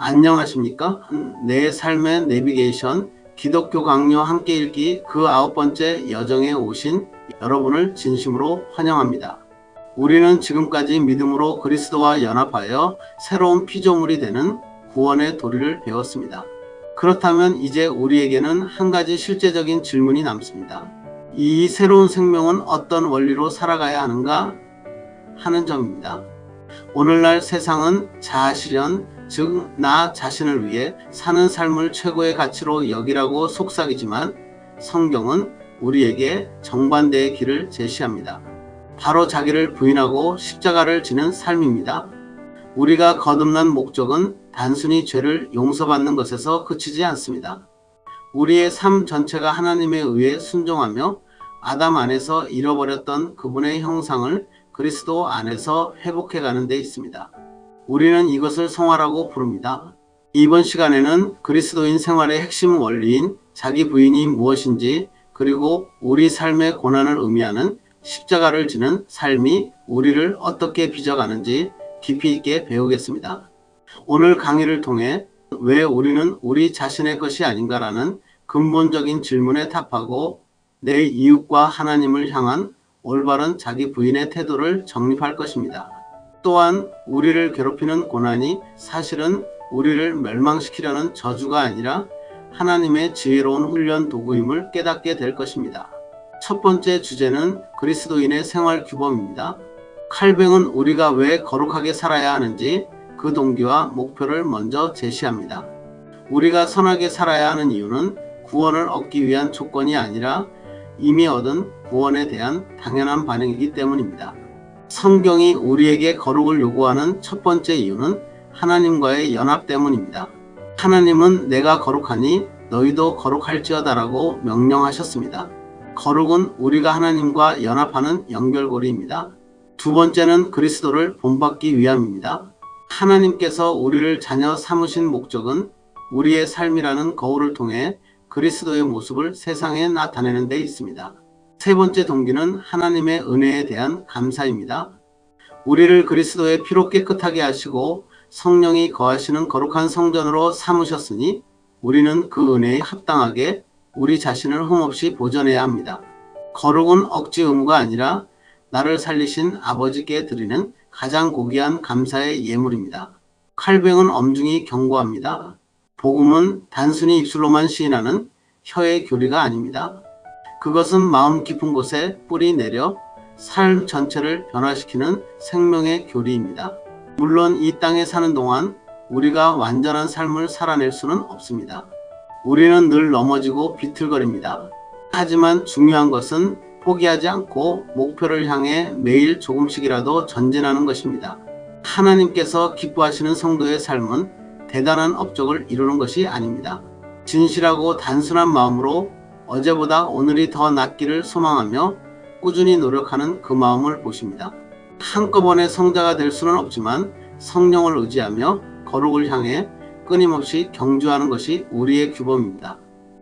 안녕하십니까? 내 삶의 내비게이션 기독교 강요 함께 읽기 그 9번째 여정에 오신 여러분을 진심으로 환영합니다. 우리는 지금까지 믿음으로 그리스도와 연합하여 새로운 피조물이 되는 구원의 도리를 배웠습니다. 그렇다면 이제 우리에게는 한 가지 실제적인 질문이 남습니다. 이 새로운 생명은 어떤 원리로 살아가야 하는가 하는 점입니다. 오늘날 세상은 자아실현, 즉 나 자신을 위해 사는 삶을 최고의 가치로 여기라고 속삭이지만 성경은 우리에게 정반대의 길을 제시합니다. 바로 자기를 부인하고 십자가를 지는 삶입니다. 우리가 거듭난 목적은 단순히 죄를 용서받는 것에서 그치지 않습니다. 우리의 삶 전체가 하나님에 의해 순종하며 아담 안에서 잃어버렸던 그분의 형상을 그리스도 안에서 회복해가는 데 있습니다. 우리는 이것을 성화라고 부릅니다. 이번 시간에는 그리스도인 생활의 핵심 원리인 자기 부인이 무엇인지, 그리고 우리 삶의 고난을 의미하는 십자가를 지는 삶이 우리를 어떻게 빚어가는지 깊이 있게 배우겠습니다. 오늘 강의를 통해 왜 우리는 우리 자신의 것이 아닌가라는 근본적인 질문에 답하고 내 이웃과 하나님을 향한 올바른 자기 부인의 태도를 정립할 것입니다. 또한 우리를 괴롭히는 고난이 사실은 우리를 멸망시키려는 저주가 아니라 하나님의 지혜로운 훈련 도구임을 깨닫게 될 것입니다. 첫 번째 주제는 그리스도인의 생활 규범입니다. 칼뱅은 우리가 왜 거룩하게 살아야 하는지 그 동기와 목표를 먼저 제시합니다. 우리가 선하게 살아야 하는 이유는 구원을 얻기 위한 조건이 아니라 이미 얻은 구원에 대한 당연한 반응이기 때문입니다. 성경이 우리에게 거룩을 요구하는 첫 번째 이유는 하나님과의 연합 때문입니다. 하나님은 내가 거룩하니 너희도 거룩할지어다 라고 명령하셨습니다. 거룩은 우리가 하나님과 연합하는 연결고리입니다. 두 번째는 그리스도를 본받기 위함입니다. 하나님께서 우리를 자녀 삼으신 목적은 우리의 삶이라는 거울을 통해 그리스도의 모습을 세상에 나타내는 데 있습니다. 세 번째 동기는 하나님의 은혜에 대한 감사입니다. 우리를 그리스도의 피로 깨끗하게 하시고 성령이 거하시는 거룩한 성전으로 삼으셨으니 우리는 그 은혜에 합당하게 우리 자신을 흠없이 보존해야 합니다. 거룩은 억지 의무가 아니라 나를 살리신 아버지께 드리는 가장 고귀한 감사의 예물입니다. 칼뱅은 엄중히 경고합니다. 복음은 단순히 입술로만 시인하는 혀의 교리가 아닙니다. 그것은 마음 깊은 곳에 뿌리 내려 삶 전체를 변화시키는 생명의 교리입니다. 물론 이 땅에 사는 동안 우리가 완전한 삶을 살아낼 수는 없습니다. 우리는 늘 넘어지고 비틀거립니다. 하지만 중요한 것은 포기하지 않고 목표를 향해 매일 조금씩이라도 전진하는 것입니다. 하나님께서 기뻐하시는 성도의 삶은 대단한 업적을 이루는 것이 아닙니다. 진실하고 단순한 마음으로 어제보다 오늘이 더 낫기를 소망하며 꾸준히 노력하는 그 마음을 보십니다. 한꺼번에 성자가 될 수는 없지만 성령을 의지하며 거룩을 향해 끊임없이 경주하는 것이 우리의 규범입니다.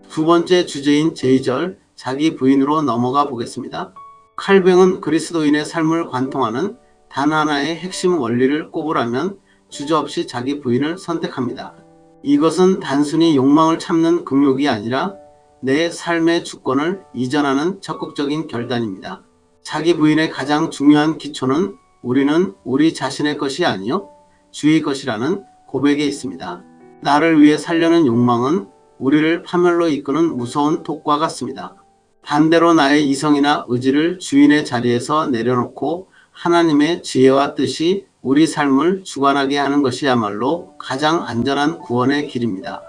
두 번째 주제인 제2절 자기 부인으로 넘어가 보겠습니다. 칼뱅은 그리스도인의 삶을 관통하는 단 하나의 핵심 원리를 꼽으라면 주저없이 자기 부인을 선택합니다. 이것은 단순히 욕망을 참는 금욕이 아니라 내 삶의 주권을 이전하는 적극적인 결단입니다. 자기 부인의 가장 중요한 기초는 우리는 우리 자신의 것이 아니요 주의 것이라는 고백에 있습니다. 나를 위해 살려는 욕망은 우리를 파멸로 이끄는 무서운 독과 같습니다. 반대로 나의 이성이나 의지를 주인의 자리에서 내려놓고 하나님의 지혜와 뜻이 우리 삶을 주관하게 하는 것이야말로 가장 안전한 구원의 길입니다.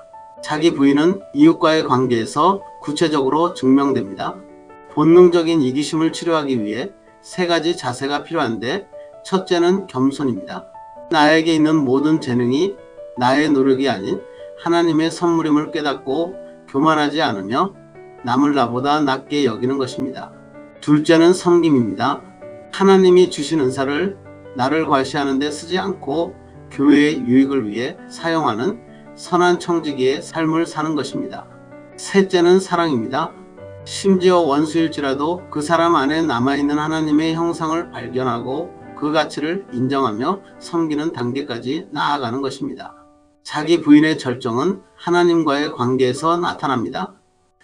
자기 부인은 이웃과의 관계에서 구체적으로 증명됩니다. 본능적인 이기심을 치료하기 위해 세 가지 자세가 필요한데 첫째는 겸손입니다. 나에게 있는 모든 재능이 나의 노력이 아닌 하나님의 선물임을 깨닫고 교만하지 않으며 남을 나보다 낮게 여기는 것입니다. 둘째는 섬김입니다. 하나님이 주신 은사를 나를 과시하는 데 쓰지 않고 교회의 유익을 위해 사용하는 선한 청지기의 삶을 사는 것입니다. 셋째는 사랑입니다. 심지어 원수일지라도 그 사람 안에 남아있는 하나님의 형상을 발견하고 그 가치를 인정하며 섬기는 단계까지 나아가는 것입니다. 자기 부인의 절정은 하나님과의 관계에서 나타납니다.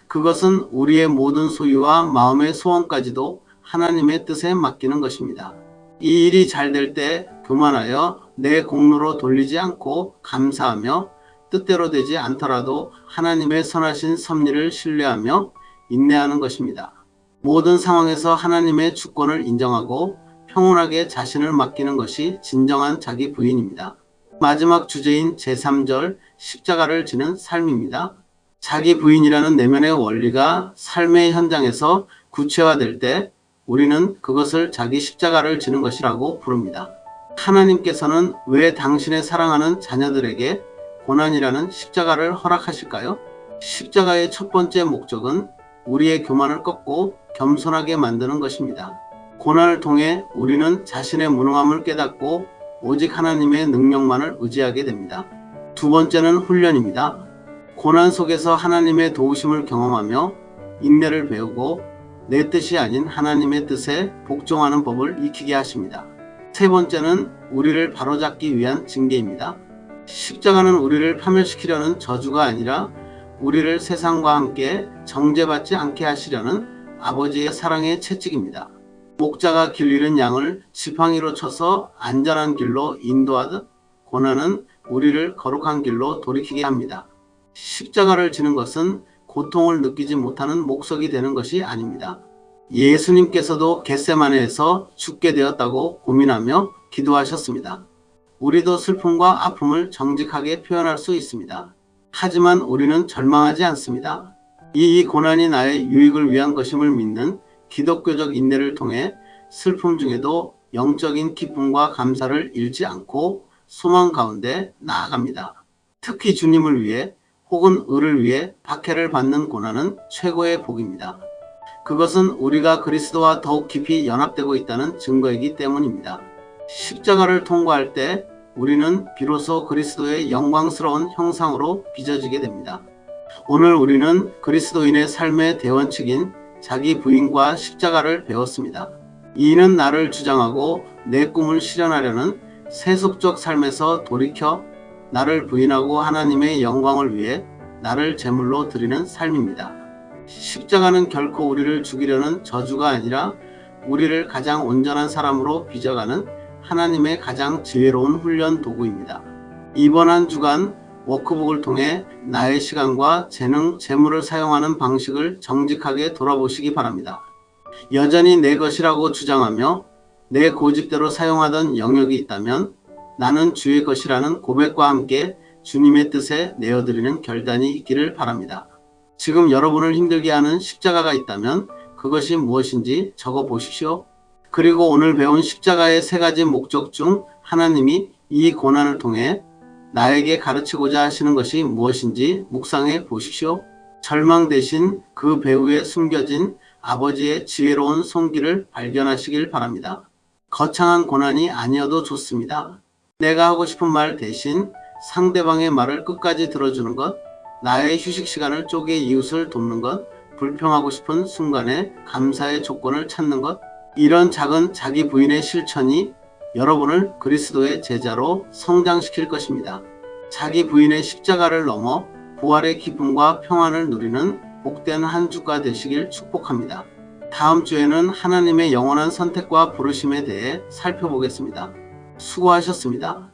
그것은 우리의 모든 소유와 마음의 소원까지도 하나님의 뜻에 맡기는 것입니다. 이 일이 잘 될 때 교만하여 내 공로로 돌리지 않고 감사하며 뜻대로 되지 않더라도 하나님의 선하신 섭리를 신뢰하며 인내하는 것입니다. 모든 상황에서 하나님의 주권을 인정하고 평온하게 자신을 맡기는 것이 진정한 자기 부인입니다. 마지막 주제인 제3절 십자가를 지는 삶입니다. 자기 부인이라는 내면의 원리가 삶의 현장에서 구체화될 때 우리는 그것을 자기 십자가를 지는 것이라고 부릅니다. 하나님께서는 왜 당신의 사랑하는 자녀들에게 고난이라는 십자가를 허락하실까요? 십자가의 첫 번째 목적은 우리의 교만을 꺾고 겸손하게 만드는 것입니다. 고난을 통해 우리는 자신의 무능함을 깨닫고 오직 하나님의 능력만을 의지하게 됩니다. 두 번째는 훈련입니다. 고난 속에서 하나님의 도우심을 경험하며 인내를 배우고 내 뜻이 아닌 하나님의 뜻에 복종하는 법을 익히게 하십니다. 세 번째는 우리를 바로잡기 위한 징계입니다. 십자가는 우리를 파멸시키려는 저주가 아니라 우리를 세상과 함께 정죄받지 않게 하시려는 아버지의 사랑의 채찍입니다. 목자가 길 잃은 양을 지팡이로 쳐서 안전한 길로 인도하듯 고난은 우리를 거룩한 길로 돌이키게 합니다. 십자가를 지는 것은 고통을 느끼지 못하는 목석이 되는 것이 아닙니다. 예수님께서도 겟세마네에서 죽게 되었다고 고민하며 기도하셨습니다. 우리도 슬픔과 아픔을 정직하게 표현할 수 있습니다. 하지만 우리는 절망하지 않습니다. 이 고난이 나의 유익을 위한 것임을 믿는 기독교적 인내를 통해 슬픔 중에도 영적인 기쁨과 감사를 잃지 않고 소망 가운데 나아갑니다. 특히 주님을 위해 혹은 의를 위해 박해를 받는 고난은 최고의 복입니다. 그것은 우리가 그리스도와 더욱 깊이 연합되고 있다는 증거이기 때문입니다. 십자가를 통과할 때 우리는 비로소 그리스도의 영광스러운 형상으로 빚어지게 됩니다. 오늘 우리는 그리스도인의 삶의 대원칙인 자기 부인과 십자가를 배웠습니다. 이는 나를 주장하고 내 꿈을 실현하려는 세속적 삶에서 돌이켜 나를 부인하고 하나님의 영광을 위해 나를 제물로 드리는 삶입니다. 십자가는 결코 우리를 죽이려는 저주가 아니라 우리를 가장 온전한 사람으로 빚어가는 하나님의 가장 지혜로운 훈련 도구입니다. 이번 한 주간 워크북을 통해 나의 시간과 재능, 재물을 사용하는 방식을 정직하게 돌아보시기 바랍니다. 여전히 내 것이라고 주장하며 내 고집대로 사용하던 영역이 있다면 나는 주의 것이라는 고백과 함께 주님의 뜻에 내어드리는 결단이 있기를 바랍니다. 지금 여러분을 힘들게 하는 십자가가 있다면 그것이 무엇인지 적어 보십시오. 그리고 오늘 배운 십자가의 세 가지 목적 중 하나님이 이 고난을 통해 나에게 가르치고자 하시는 것이 무엇인지 묵상해 보십시오. 절망 대신 그 배후에 숨겨진 아버지의 지혜로운 손길을 발견하시길 바랍니다. 거창한 고난이 아니어도 좋습니다. 내가 하고 싶은 말 대신 상대방의 말을 끝까지 들어주는 것, 나의 휴식 시간을 쪼개 이웃을 돕는 것, 불평하고 싶은 순간에 감사의 조건을 찾는 것, 이런 작은 자기 부인의 실천이 여러분을 그리스도의 제자로 성장시킬 것입니다. 자기 부인의 십자가를 넘어 부활의 기쁨과 평안을 누리는 복된 한 주가 되시길 축복합니다. 다음 주에는 하나님의 영원한 선택과 부르심에 대해 살펴보겠습니다. 수고하셨습니다.